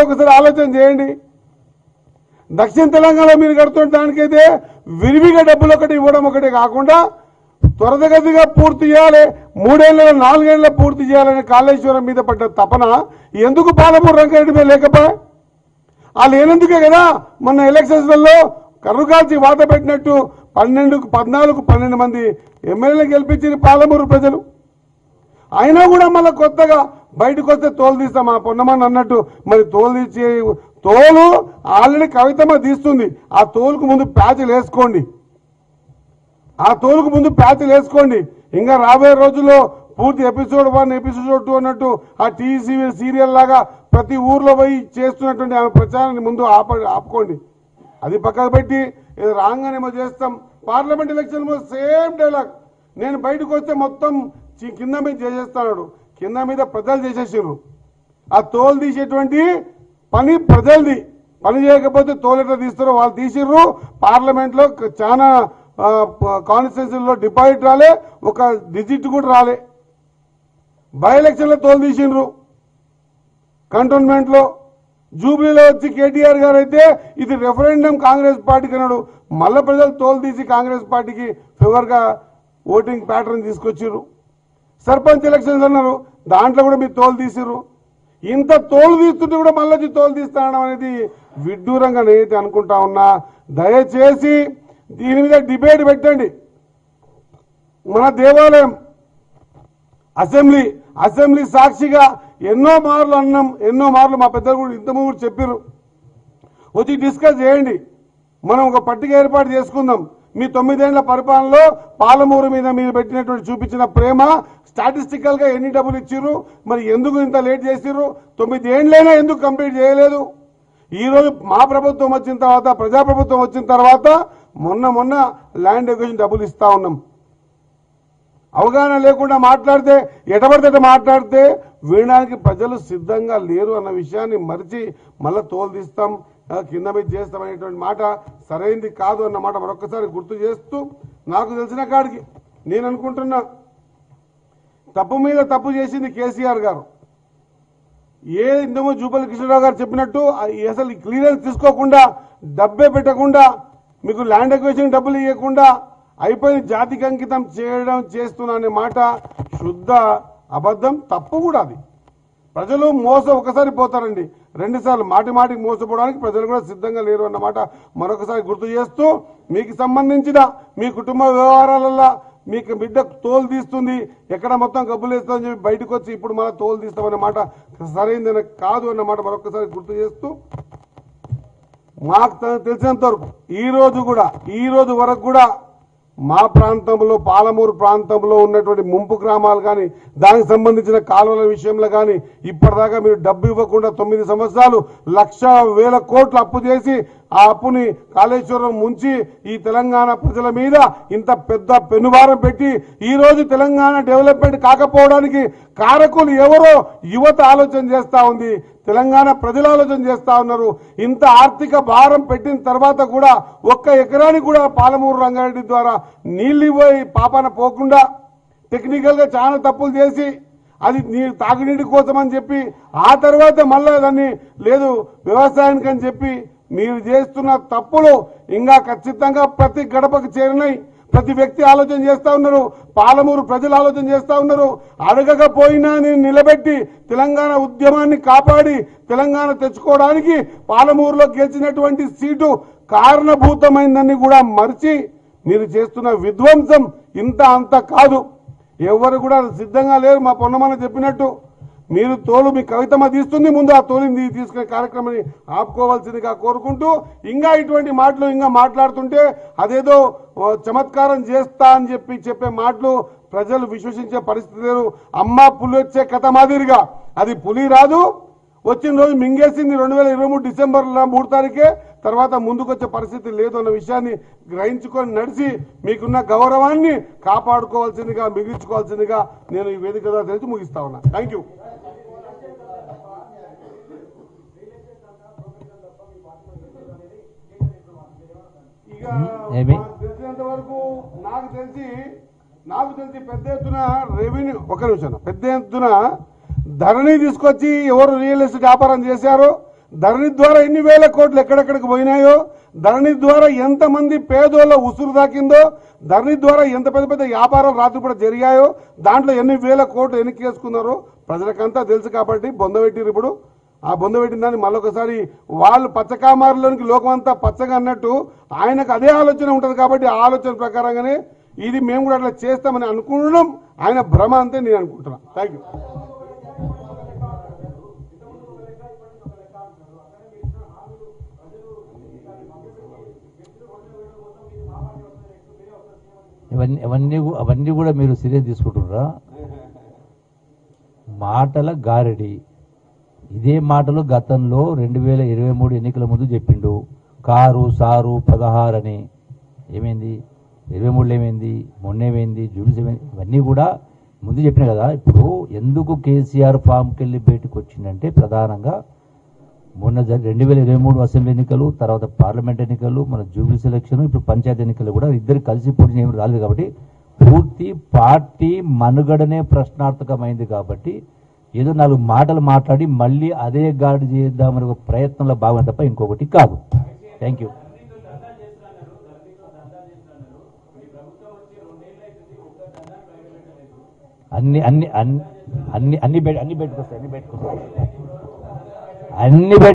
ఒకసారి ఆలోచన చేయండి. దక్షిణ తెలంగాణ మీరు కడుతున్న దానికైతే విరివిగా డబ్బులు ఒకటి ఇవ్వడం ఒకటే కాకుండా త్వరగతిగా పూర్తి చేయాలి, 3 ఏళ్ళ 4 ఏళ్ళ పూర్తి చేయాలని కాళేశ్వరం మీద పడ్డ తపన ఎందుకు పాలమూరు రంగారెడ్డి మీద లేకపోయా? వాళ్ళు లేనందుకే కదా మొన్న ఎలక్షన్స్లలో కర్రు కాల్చి వాత పెట్టినట్టు 12 మంది ఎమ్మెల్యేలు గెలిపించింది పాలమూరు ప్రజలు. అయినా కూడా మళ్ళీ కొత్తగా బయటకు వస్తే తోలు తీస్తాం మా పొన్నమని అన్నట్టు. మరి తోలు ఆల్రెడీ కవితమ్మ తీస్తుంది. ఆ తోలుకు ముందు ప్యాచ్లు వేసుకోండి, ఇంకా రాబోయే రోజుల్లో పూర్తి ఎపిసోడ్ 1 ఎపిసోడ్ 2 అన్నట్టు ఆ టీవీ సీరియల్ లాగా ప్రతి ఊర్లో పోయి చేస్తున్నటువంటి ఆమె ప్రచారాన్ని ముందు ఆపుకోండి. అది పక్కకు పెట్టి రాగానేమో చేస్తాం. Parliament election same dialogue. నేను బయటకు వస్తే మొత్తం కింద మీద చేసేస్తున్నాడు, కింద మీద ప్రజలు చేసేసారు. ఆ తోలు తీసేటువంటి పని ప్రజలది. పని చేయకపోతే తోలు ఎట్లా తీస్తారో వాళ్ళు తీసిర్రు. పార్లమెంట్లో చాలా కాన్స్టిట్యూన్సీలో డిపాజిట్ రాలే, ఒక డిజిట్ కూడా రాలే. బై ఎలక్షన్లో తోలు తీసిండ్రు. కంటోన్మెంట్లో జూబ్లీలో వచ్చి కేటీఆర్ గారు అయితే ఇది రెఫరెండం కాంగ్రెస్ పార్టీకి అన్నాడు. మళ్ళీ ప్రజలు తోలు తీసి కాంగ్రెస్ పార్టీకి ఫేవర్గా ఓటింగ్ ప్యాటర్న్ తీసుకొచ్చారు. సర్పంచ్ ఎలక్షన్స్ అన్నారు, దాంట్లో కూడా మీరు తోలు తీసిర్రు. ఇంత తోలు తీస్తుంటే కూడా మళ్ళీ తోలు తీస్తానడం అనేది విడ్డూరంగా నేనైతే అనుకుంటా ఉన్నా. దయచేసి దీని మీద డిబేట్ పెట్టండి. మన దేవాలయం అసెంబ్లీ సాక్షిగా ఎన్నో మార్లు అన్నాం, ఎన్నో మార్లు మా పెద్దలు కూడా ఇంతకుముందు కూడా చెప్పారు. వచ్చి డిస్కస్ చేయండి, మనం ఒక పట్టిక ఏర్పాటు చేసుకుందాం. మీ 9 ఏళ్ల పరిపాలనలో పాలమూరు మీద మీరు పెట్టినటువంటి చూపించిన ప్రేమ స్టాటిస్టికల్ గా ఎన్ని డబ్బులు ఇచ్చిర్రు, మరి ఎందుకు ఇంత లేట్ చేసిర్రు, 9 ఏళ్లైనా ఎందుకు కంప్లీట్ చేయలేదు? ఈరోజు మా ప్రభుత్వం వచ్చిన తర్వాత, ప్రజాప్రభుత్వం వచ్చిన తర్వాత మొన్న ల్యాండ్ ఎక్విజిషన్ డబ్బులు ఇస్తా ఉన్నాం. అవగాహన లేకుండా మాట్లాడితే, ఎటబడితే మాట్లాడితే వినడానికి ప్రజలు సిద్ధంగా లేరు అన్న విషయాన్ని మరిచి మళ్ళీ తోలు తీస్తాం, కింద మీద చేస్తాం అనేటువంటి మాట సరైంది కాదు అన్నమాట మరొకసారి గుర్తు చేస్తూ, నాకు తెలిసిన కాడికి నేను అనుకుంటున్నా తప్పు మీద తప్పు చేసింది కేసీఆర్ గారు. ఇంతకు జూపల్లి కృష్ణరావు గారు చెప్పినట్టు అసలు క్లియరెన్స్ తీసుకోకుండా, డబ్బే పెట్టకుండా, మీకు ల్యాండ్ ఎక్విజిషన్ డబ్బులు ఇవ్వకుండా అయిపోయి జాతికి అంకితం చేస్తున్నా అనే మాట శుద్ధ అబద్ధం, తప్పు కూడా. అది ప్రజలు ఒకసారి పోతారండి, 2 సార్లు మాటికి మోసపోవడానికి ప్రజలు కూడా సిద్ధంగా లేరు అన్నమాట మరొకసారి గుర్తు చేస్తూ, మీకు సంబంధించిన మీ కుటుంబ వ్యవహారాలలో మీకు బిడ్డ తోలు తీస్తుంది, ఎక్కడ మొత్తం గబ్బులు వేస్తుందని చెప్పి బయటకు వచ్చి ఇప్పుడు మళ్ళీ తోలు తీస్తామన్న మాట సరైనది కాదు అన్నమాట మరొకసారి గుర్తు చేస్తూ, మాకు తెలిసినంత వరకు ఈ రోజు వరకు కూడా మా ప్రాంతంలో, పాలమూరు ప్రాంతంలో ఉన్నటువంటి ముంపు గ్రామాలు కానీ, దానికి సంబంధించిన కాలువల విషయంలో కానీ ఇప్పటిదాకా మీరు డబ్బు ఇవ్వకుండా 9 సంవత్సరాలు 1,00,000 కోట్లు అప్పు చేసి ఆ అప్పుని కాళేశ్వరం ముంచి ఈ తెలంగాణ ప్రజల మీద ఇంత పెద్ద పెనుభారం పెట్టి ఈరోజు తెలంగాణ డెవలప్మెంట్ కాకపోవడానికి కారకులు ఎవరో యువత ఆలోచన చేస్తూ ఉంది, తెలంగాణ ప్రజలు ఆలోచన చేస్తూ ఉన్నారు. ఇంత ఆర్థిక భారం పెట్టిన తర్వాత కూడా 1 ఎకరానికి కూడా పాలమూరు రంగారెడ్డి ద్వారా నీళ్లు ఇవ్వయి పాపన పోకుండా టెక్నికల్గా చాలా తప్పులు చేసి అది తాగునీటి కోసం అని చెప్పి ఆ తర్వాత మళ్ళీ దాన్ని లేదు వ్యవసాయానికి అని చెప్పి మీరు చేస్తున్న తప్పులు ఇంకా ఖచ్చితంగా ప్రతి గడపకు చేరినాయి. ప్రతి వ్యక్తి ఆలోచన చేస్తూ ఉన్నారు, పాలమూరు ప్రజలు ఆలోచన చేస్తూ ఉన్నారు. అడగకపోయినా నేను నిలబెట్టి తెలంగాణ ఉద్యమాన్ని కాపాడి తెలంగాణ తెచ్చుకోవడానికి పాలమూరులో గెలిచినటువంటి సీటు కారణభూతమైందని కూడా మరిచి మీరు చేస్తున్న విధ్వంసం ఇంత అంత కాదు. ఎవరు కూడా సిద్ధంగా లేరు. మా పొన్నమన్న చెప్పినట్టు మీరు తోలు మీ కవితమ్మ తీస్తుంది, ముందు ఆ తోలుని తీసుకునే కార్యక్రమాన్ని ఆపుకోవాల్సిందిగా కోరుకుంటూ, ఇంకా ఇటువంటి మాటలు ఇంకా మాట్లాడుతుంటే అదేదో చమత్కారం చేస్తా అని చెప్పే మాటలు ప్రజలు విశ్వసించే పరిస్థితి లేరు. అమ్మ పులి వచ్చే కథ మాదిరిగా అది పులి రాదు, వచ్చిన రోజు మింగేసింది 2023 డిసెంబర్ 3 తారీఖే, తర్వాత ముందుకు వచ్చే పరిస్థితి లేదు అన్న విషయాన్ని గ్రహించుకొని నడిచి మీకున్న గౌరవాన్ని కాపాడుకోవాల్సిందిగా, మిగిల్చుకోవాల్సిందిగా నేను ఈ వేదిక ద్వారా తెలిసి ముగిస్తా ఉన్నా. Thank you. ఇక తెలిసినంత వరకు నాకు తెలిసి పెద్ద ఎత్తున రెవెన్యూ, పెద్ద ఎత్తున ధరణి తీసుకొచ్చి ఎవరు రియల్ ఎస్టేట్ వ్యాపారం చేశారో ధరణి ద్వారా ఎన్ని వేల కోట్లు ఎక్కడెక్కడికి పోయినాయో, ధరణి ద్వారా ఎంతమంది పేదోళ్ళ ఉసురు దాకిందో, ధరణి ద్వారా ఎంత పెద్ద పెద్ద వ్యాపారాలు రాత్రి కూడా జరిగాయో, దాంట్లో ఎన్ని వేల కోట్లు ఎన్నికేసుకున్నారో ప్రజలకంతా తెలుసు. కాబట్టి బొందబెట్టిరు. ఇప్పుడు ఆ బొందబెట్టిన దాన్ని మళ్ళొకసారి వాళ్ళు పచ్చకామారులోనికి లోకమంతా పచ్చగా అన్నట్టు ఆయనకు అదే ఆలోచన ఉంటుంది. కాబట్టి ఆ ఆలోచన ప్రకారంగానే ఇది మేము కూడా అట్లా చేస్తామని అనుకుంటున్నాం. ఆయన భ్రమ అంతే నేను అనుకుంటున్నాను. Thank you. అవన్నీ కూడా మీరు సీరియస్ తీసుకుంటున్నారా? మాటల గారడి. ఇదే మాటలు గతంలో 2023 ఎన్నికల ముందు చెప్పిండు. కారు సారు 16 అని. ఏమైంది? 23లో ఏమైంది? మొన్నేమైంది? జూబ్లీస్ ఏమైంది? ఇవన్నీ కూడా ముందు చెప్పిన కదా. ఇప్పుడు ఎందుకు కేసీఆర్ ఫామ్కి వెళ్ళి బయటకు వచ్చిందంటే ప్రధానంగా మొన్న 2023 అసెంబ్లీ ఎన్నికలు, తర్వాత పార్లమెంట్ ఎన్నికలు, మన జూబ్లీస్ ఎలక్షన్, ఇప్పుడు పంచాయతీ ఎన్నికలు కూడా ఇద్దరు కలిసి పోటీ ఏమి రాలేదు. కాబట్టి పూర్తి పార్టీ మనుగడనే ప్రశ్నార్థకమైంది. కాబట్టి ఏదో 4 మాటలు మాట్లాడి మళ్ళీ అదే గాడి చేద్దామని ఒక ప్రయత్నంలో భాగం తప్ప ఇంకొకటి కాదు. Thank you. అన్ని అన్ని అన్ని అన్ని అన్ని బయటకు వస్తాయి. అన్ని